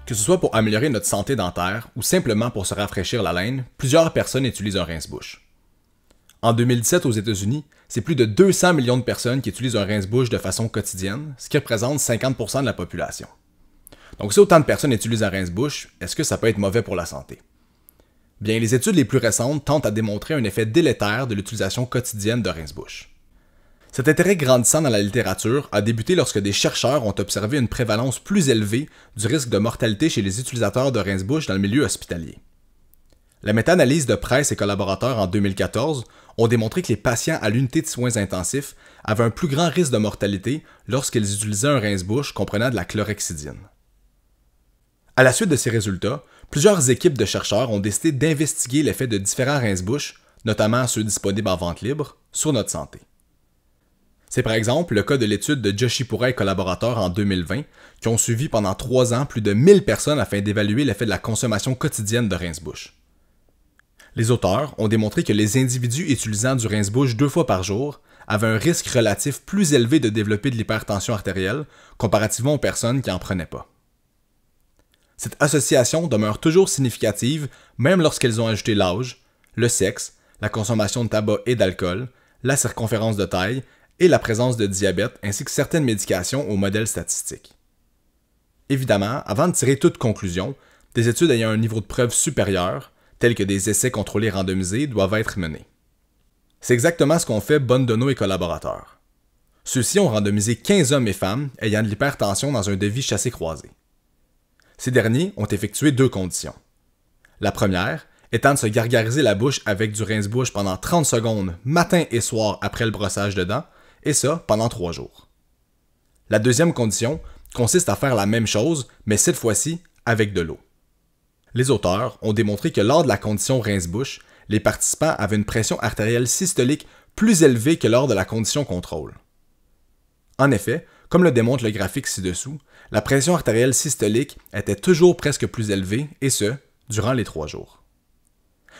Que ce soit pour améliorer notre santé dentaire ou simplement pour se rafraîchir la laine, plusieurs personnes utilisent un rince-bouche. En 2017 aux États-Unis, c'est plus de 200 millions de personnes qui utilisent un rince-bouche de façon quotidienne, ce qui représente 50% de la population. Donc si autant de personnes utilisent un rince-bouche, est-ce que ça peut être mauvais pour la santé? Bien, les études les plus récentes tentent à démontrer un effet délétère de l'utilisation quotidienne de rince-bouche. Cet intérêt grandissant dans la littérature a débuté lorsque des chercheurs ont observé une prévalence plus élevée du risque de mortalité chez les utilisateurs de rince-bouche dans le milieu hospitalier. La méta-analyse de Price et collaborateurs en 2014 ont démontré que les patients à l'unité de soins intensifs avaient un plus grand risque de mortalité lorsqu'ils utilisaient un rince-bouche comprenant de la chlorhexidine. À la suite de ces résultats, plusieurs équipes de chercheurs ont décidé d'investiguer l'effet de différents rince-bouches, notamment ceux disponibles en vente libre, sur notre santé. C'est par exemple le cas de l'étude de Joshipura et collaborateurs en 2020 qui ont suivi pendant 3 ans plus de 1000 personnes afin d'évaluer l'effet de la consommation quotidienne de rince-bouche. Les auteurs ont démontré que les individus utilisant du rince-bouche 2 fois par jour avaient un risque relatif plus élevé de développer de l'hypertension artérielle comparativement aux personnes qui n'en prenaient pas. Cette association demeure toujours significative même lorsqu'elles ont ajouté l'âge, le sexe, la consommation de tabac et d'alcool, la circonférence de taille et la présence de diabète ainsi que certaines médications au modèle statistique. Évidemment, avant de tirer toute conclusion, des études ayant un niveau de preuve supérieur, tels que des essais contrôlés randomisés, doivent être menés. C'est exactement ce qu'ont fait Bondono et collaborateurs. Ceux-ci ont randomisé 15 hommes et femmes ayant de l'hypertension dans un devis chassé-croisé. Ces derniers ont effectué 2 conditions. La première étant de se gargariser la bouche avec du rince-bouche pendant 30 secondes matin et soir après le brossage de dents, et ça pendant 3 jours. La deuxième condition consiste à faire la même chose, mais cette fois-ci avec de l'eau. Les auteurs ont démontré que lors de la condition rince-bouche, les participants avaient une pression artérielle systolique plus élevée que lors de la condition contrôle. En effet, comme le démontre le graphique ci-dessous, la pression artérielle systolique était toujours presque plus élevée, et ce, durant les 3 jours.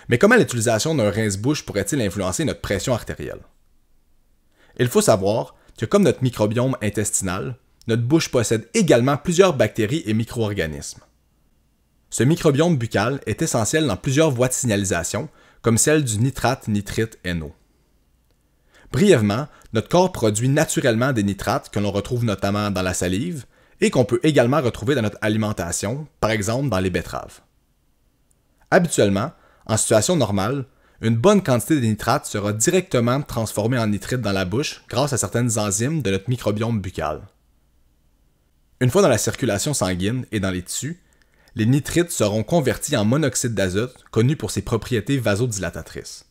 Mais comment l'utilisation d'un rince-bouche pourrait-il influencer notre pression artérielle? Il faut savoir que comme notre microbiome intestinal, notre bouche possède également plusieurs bactéries et micro-organismes. Ce microbiome buccal est essentiel dans plusieurs voies de signalisation, comme celle du nitrate, nitrite, NO. Brièvement, notre corps produit naturellement des nitrates que l'on retrouve notamment dans la salive et qu'on peut également retrouver dans notre alimentation, par exemple dans les betteraves. Habituellement, en situation normale, une bonne quantité de nitrate sera directement transformée en nitrite dans la bouche grâce à certaines enzymes de notre microbiome buccal. Une fois dans la circulation sanguine et dans les tissus, les nitrites seront convertis en monoxyde d'azote, connu pour ses propriétés vasodilatatrices.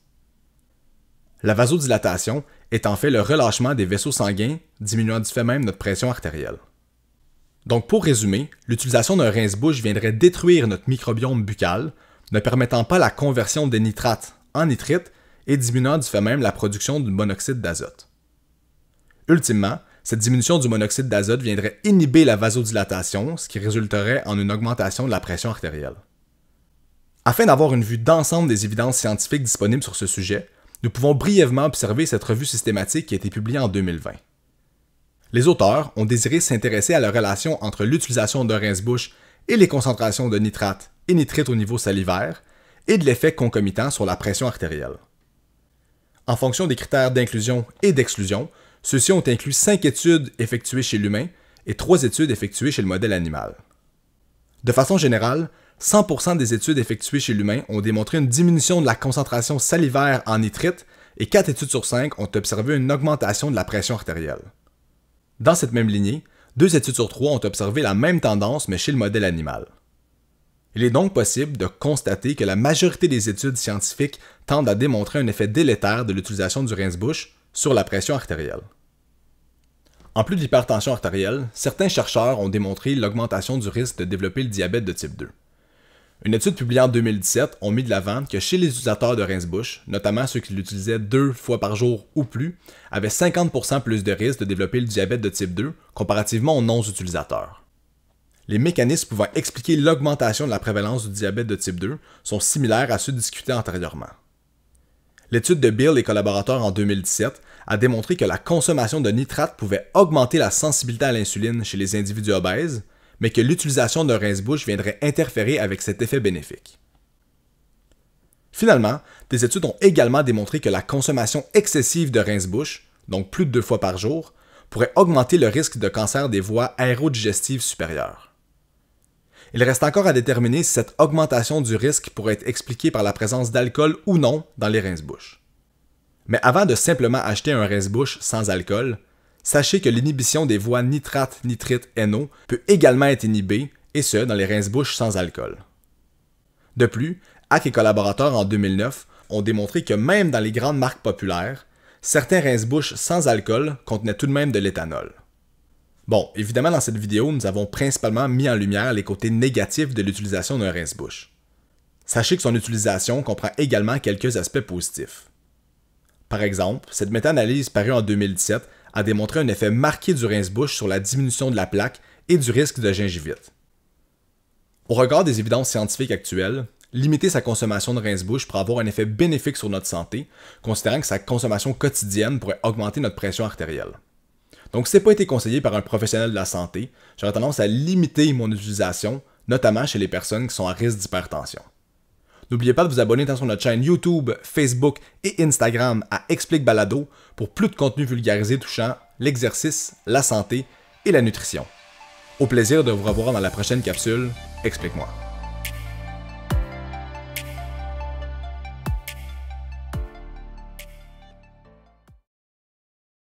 La vasodilatation est en fait le relâchement des vaisseaux sanguins, diminuant du fait même notre pression artérielle. Donc pour résumer, l'utilisation d'un rince-bouche viendrait détruire notre microbiome buccal, ne permettant pas la conversion des nitrates en nitrite et diminuant du fait même la production du monoxyde d'azote. Ultimement, cette diminution du monoxyde d'azote viendrait inhiber la vasodilatation, ce qui résulterait en une augmentation de la pression artérielle. Afin d'avoir une vue d'ensemble des évidences scientifiques disponibles sur ce sujet, nous pouvons brièvement observer cette revue systématique qui a été publiée en 2020. Les auteurs ont désiré s'intéresser à la relation entre l'utilisation de rince-bouche et les concentrations de nitrate et nitrite au niveau salivaire, et de l'effet concomitant sur la pression artérielle. En fonction des critères d'inclusion et d'exclusion, ceux-ci ont inclus 5 études effectuées chez l'humain et 3 études effectuées chez le modèle animal. De façon générale, 100% des études effectuées chez l'humain ont démontré une diminution de la concentration salivaire en nitrite et 4 études sur 5 ont observé une augmentation de la pression artérielle. Dans cette même lignée, 2 études sur 3 ont observé la même tendance mais chez le modèle animal. Il est donc possible de constater que la majorité des études scientifiques tendent à démontrer un effet délétère de l'utilisation du rince-bouche sur la pression artérielle. En plus de l'hypertension artérielle, certains chercheurs ont démontré l'augmentation du risque de développer le diabète de type 2. Une étude publiée en 2017 a mis de l'avant que chez les utilisateurs de rince-bouche, notamment ceux qui l'utilisaient 2 fois par jour ou plus, avaient 50% plus de risque de développer le diabète de type 2 comparativement aux non-utilisateurs. Les mécanismes pouvant expliquer l'augmentation de la prévalence du diabète de type 2 sont similaires à ceux discutés antérieurement. L'étude de Bill et collaborateurs en 2017 a démontré que la consommation de nitrate pouvait augmenter la sensibilité à l'insuline chez les individus obèses, mais que l'utilisation d'un rince-bouche viendrait interférer avec cet effet bénéfique. Finalement, des études ont également démontré que la consommation excessive de rince-bouche, donc plus de 2 fois par jour, pourrait augmenter le risque de cancer des voies aérodigestives supérieures. Il reste encore à déterminer si cette augmentation du risque pourrait être expliquée par la présence d'alcool ou non dans les rince-bouches. Mais avant de simplement acheter un rince-bouche sans alcool, sachez que l'inhibition des voies nitrate-nitrite-NO peut également être inhibée, et ce, dans les rince-bouches sans alcool. De plus, Hack et collaborateurs en 2009 ont démontré que même dans les grandes marques populaires, certains rince-bouches sans alcool contenaient tout de même de l'éthanol. Bon, évidemment dans cette vidéo, nous avons principalement mis en lumière les côtés négatifs de l'utilisation d'un rince-bouche. Sachez que son utilisation comprend également quelques aspects positifs. Par exemple, cette méta-analyse parue en 2017 a démontré un effet marqué du rince-bouche sur la diminution de la plaque et du risque de gingivite. Au regard des évidences scientifiques actuelles, limiter sa consommation de rince-bouche pourrait avoir un effet bénéfique sur notre santé, considérant que sa consommation quotidienne pourrait augmenter notre pression artérielle. Donc, si ce n'est pas été conseillé par un professionnel de la santé, j'aurais tendance à limiter mon utilisation, notamment chez les personnes qui sont à risque d'hypertension. N'oubliez pas de vous abonner sur notre chaîne YouTube, Facebook et Instagram à Explique Balado pour plus de contenu vulgarisé touchant l'exercice, la santé et la nutrition. Au plaisir de vous revoir dans la prochaine capsule Explique-moi.